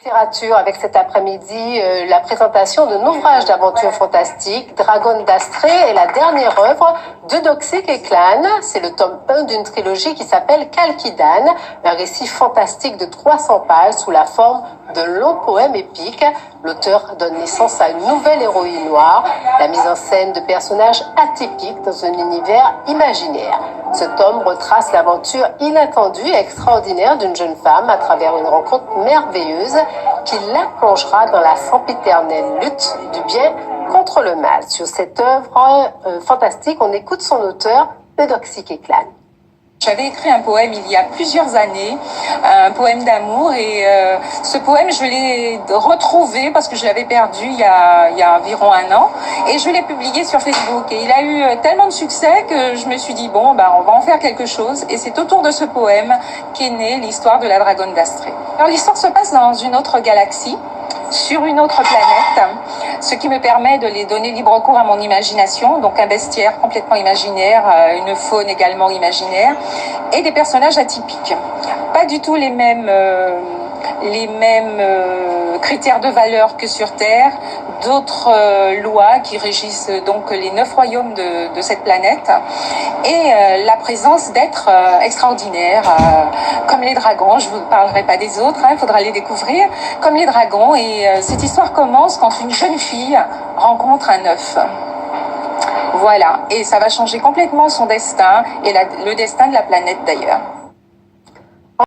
Littérature avec cet après-midi la présentation d'un ouvrage d'aventure fantastique, Dragon d'Astrée, est la dernière œuvre d'Eudoxie Keklan. C'est le tome 1 d'une trilogie qui s'appelle Kalkidan, un récit fantastique de 300 pages sous la forme de longs poèmes épiques. L'auteur donne naissance à une nouvelle héroïne noire, la mise en scène de personnages atypiques dans un univers imaginaire. Ce tome retrace l'aventure inattendue et extraordinaire d'une jeune femme à travers une rencontre merveilleuse qui la plongera dans la sempiternelle lutte du bien contre le mal. Sur cette œuvre fantastique, on écoute son auteur, Eudoxie Keklan. J'avais écrit un poème il y a plusieurs années, un poème d'amour, et ce poème je l'ai retrouvé parce que je l'avais perdu il y a environ un an, et je l'ai publié sur Facebook, et il a eu tellement de succès que je me suis dit bon, on va en faire quelque chose, et c'est autour de ce poème qu'est née l'histoire de la Dragonne d'Astrée. Alors l'histoire se passe dans une autre galaxie, sur une autre planète, ce qui me permet de les donner libre cours à mon imagination, donc un bestiaire complètement imaginaire, une faune également imaginaire, et des personnages atypiques. Pas du tout les mêmes critères de valeur que sur Terre, d'autres lois qui régissent donc les 9 royaumes de cette planète, et la présence d'êtres extraordinaires, comme les dragons. Je vous parlerai pas des autres, il faudra les découvrir, comme les dragons. Et cette histoire commence quand une jeune fille rencontre un œuf. Voilà, et ça va changer complètement son destin, et le destin de la planète d'ailleurs.